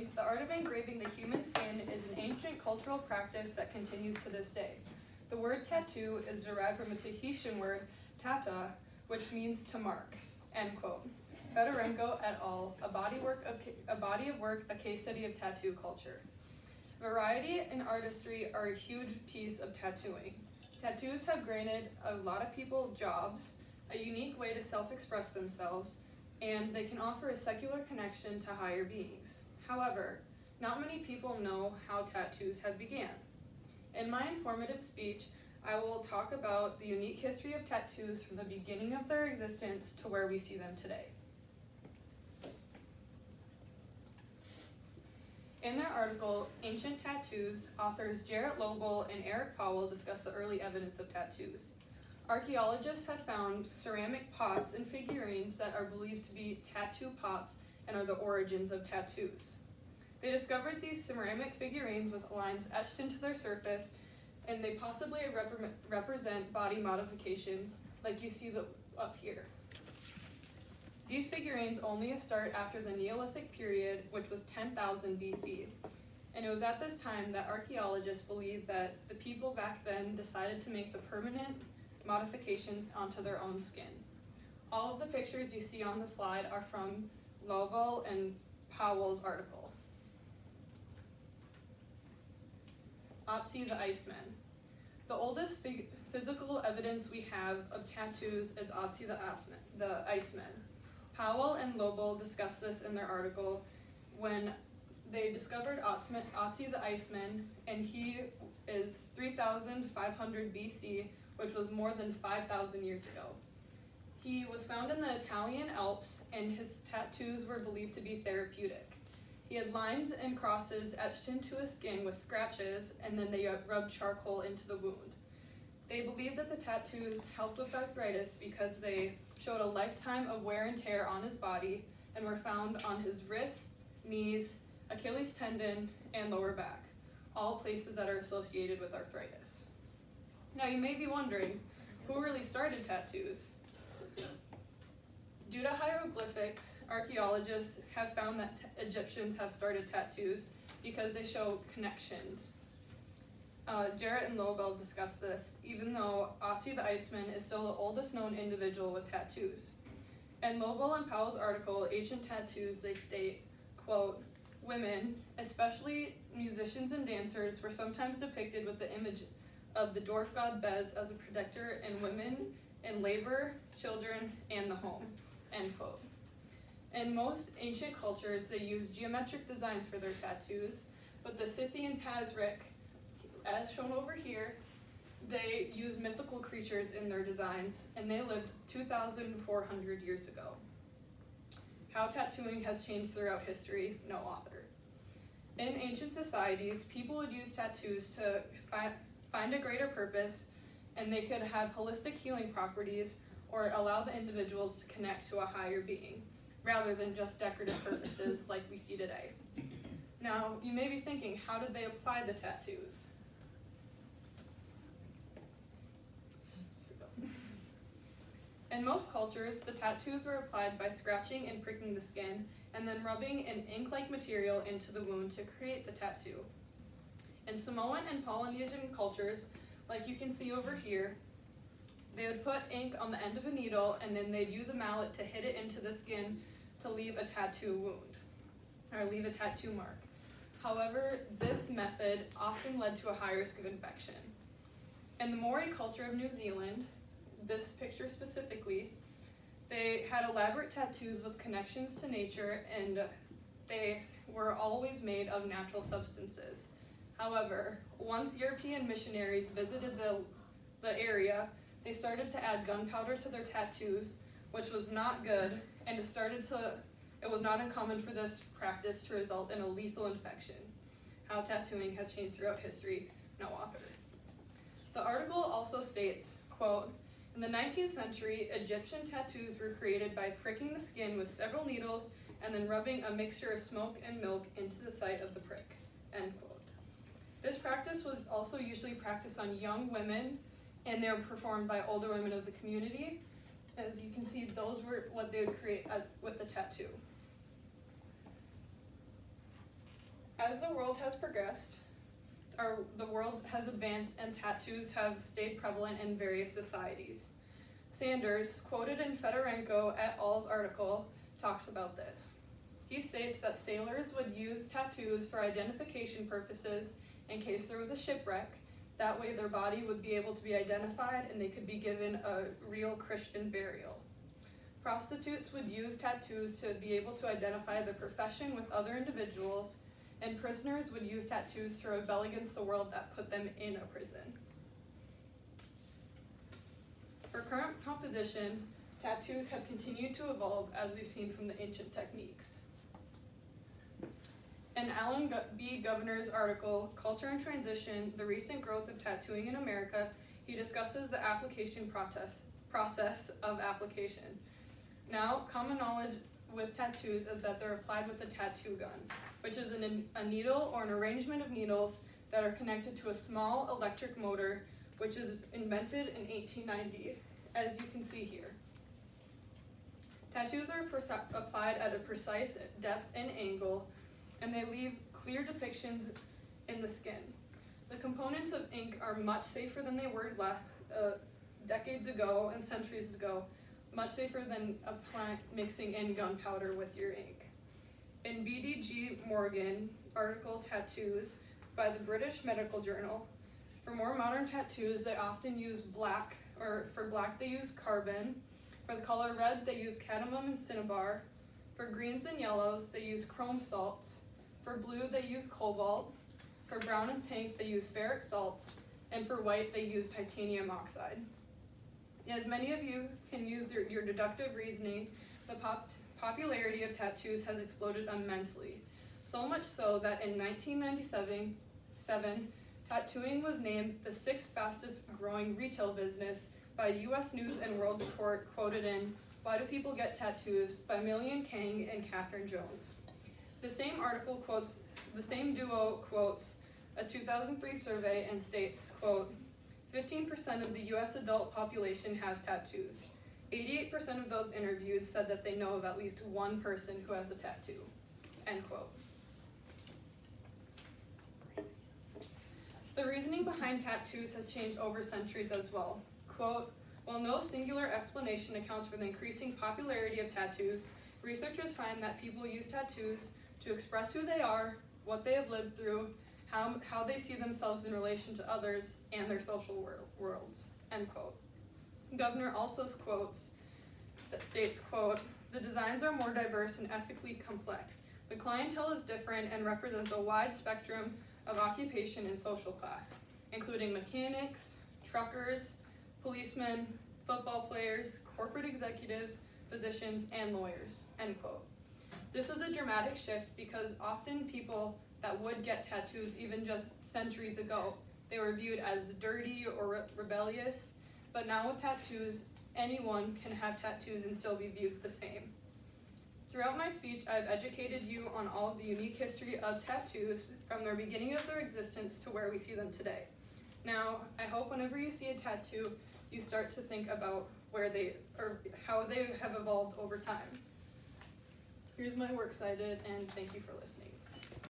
tattooing, the art of engraving the human skin is an ancient cultural practice that continues to this day. The word tattoo is derived from a Tahitian word, tata, which means to mark, end quote. Fedorenko et al., a body of work, a case study of tattoo culture. Variety and artistry are a huge piece of tattooing. Tattoos have granted a lot of people jobs, a unique way to self-express themselves, and they can offer a secular connection to higher beings. However, not many people know how tattoos have began. In my informative speech, I will talk about the unique history of tattoos from the beginning of their existence to where we see them today. In their article, Ancient Tattoos, authors Jarrett Lobel and Eric Powell discuss the early evidence of tattoos. Archaeologists have found ceramic pots and figurines that are believed to be tattoo pots and are the origins of tattoos. They discovered these ceramic figurines with lines etched into their surface, and they possibly represent body modifications like you see up here. These figurines only start after the Neolithic period, which was 10,000 BC. And it was at this time that archaeologists believed that the people back then decided to make the permanent modifications onto their own skin. All of the pictures you see on the slide are from Lobel and Powell's article. Otzi the Iceman. The oldest physical evidence we have of tattoos is Otzi the Iceman. Powell and Lobel discuss this in their article when they discovered Otzi the Iceman, and he is 3,500 BC, which was more than 5,000 years ago. He was found in the Italian Alps, and his tattoos were believed to be therapeutic. He had lines and crosses etched into his skin with scratches, and then they rubbed charcoal into the wound. They believed that the tattoos helped with arthritis because they showed a lifetime of wear and tear on his body and were found on his wrists, knees, Achilles tendon, and lower back, all places that are associated with arthritis. Now you may be wondering, who really started tattoos? Due to hieroglyphics, archaeologists have found that Egyptians have started tattoos because they show connections. Jarrett and Lobel discuss this, even though Otzi the Iceman is still the oldest known individual with tattoos. In Lobel and Powell's article, Ancient Tattoos, they state, quote, women, especially musicians and dancers, were sometimes depicted with the image of the dwarf god Bez as a protector in women in labor, children, and the home, end quote. In most ancient cultures, they used geometric designs for their tattoos, but the Scythian Pazric, as shown over here, they used mythical creatures in their designs, and they lived 2,400 years ago. How tattooing has changed throughout history, no author. In ancient societies, people would use tattoos to find a greater purpose, and they could have holistic healing properties or allow the individuals to connect to a higher being, rather than just decorative purposes like we see today. Now, you may be thinking, how did they apply the tattoos? In most cultures, the tattoos were applied by scratching and pricking the skin, and then rubbing an ink-like material into the wound to create the tattoo. In Samoan and Polynesian cultures, like you can see over here, they would put ink on the end of a needle, and then they'd use a mallet to hit it into the skin to leave a tattoo wound, or leave a tattoo mark. However, this method often led to a high risk of infection. In the Maori culture of New Zealand, this picture specifically, they had elaborate tattoos with connections to nature, and they were always made of natural substances. However, once European missionaries visited the area, they started to add gunpowder to their tattoos, which was not good, and it was not uncommon for this practice to result in a lethal infection. How tattooing has changed throughout history, no author. The article also states, quote, in the 19th century, Egyptian tattoos were created by pricking the skin with several needles and then rubbing a mixture of smoke and milk into the site of the prick, end quote. This practice was also usually practiced on young women, and they were performed by older women of the community. As you can see, those were what they would create with the tattoo. As the world has progressed, the world has advanced and tattoos have stayed prevalent in various societies. Sanders, quoted in Fedorenko et al.'s article, talks about this. He states that sailors would use tattoos for identification purposes in case there was a shipwreck. That way their body would be able to be identified and they could be given a real Christian burial. Prostitutes would use tattoos to be able to identify their profession with other individuals, and prisoners would use tattoos to rebel against the world that put them in a prison. For current composition, tattoos have continued to evolve as we've seen from the ancient techniques. In Alan B. Governor's article, Culture and Transition, The Recent Growth of Tattooing in America, he discusses the application process of application. Now, common knowledge with tattoos is that they're applied with a tattoo gun, which is a needle or an arrangement of needles that are connected to a small electric motor, which is invented in 1890, as you can see here. Tattoos are applied at a precise depth and angle, and they leave clear depictions in the skin. The components of ink are much safer than they were decades ago and centuries ago, much safer than mixing in gunpowder with your ink. In B.D.G. Morgan article Tattoos by the British Medical Journal, for more modern tattoos they often use black, or for black they use carbon, for the color red they use cadmium and cinnabar, for greens and yellows they use chrome salts, for blue they use cobalt, for brown and pink they use ferric salts, and for white they use titanium oxide. As many of you can use your deductive reasoning, the popularity of tattoos has exploded immensely. So much so that in 1997, tattooing was named the 6th fastest growing retail business by U.S. News and World Report, quoted in Why Do People Get Tattoos by Millian Kang and Catherine Jones. The same article quotes, the same duo quotes a 2003 survey and states, quote, 15% of the U.S. adult population has tattoos. 88% of those interviewed said that they know of at least one person who has a tattoo, end quote. The reasoning behind tattoos has changed over centuries as well. Quote, while no singular explanation accounts for the increasing popularity of tattoos, researchers find that people use tattoos to express who they are, what they have lived through, how they see themselves in relation to others, and their social worlds, end quote. Governor also states, quote, the designs are more diverse and ethically complex. The clientele is different and represents a wide spectrum of occupation and social class, including mechanics, truckers, policemen, football players, corporate executives, physicians, and lawyers, end quote. This is a dramatic shift because often people that would get tattoos even just centuries ago, they were viewed as dirty or rebellious, but now with tattoos, anyone can have tattoos and still be viewed the same. Throughout my speech, I've educated you on all of the unique history of tattoos from their beginning of their existence to where we see them today. Now, I hope whenever you see a tattoo, you start to think about how they have evolved over time. Here's my works cited, and thank you for listening.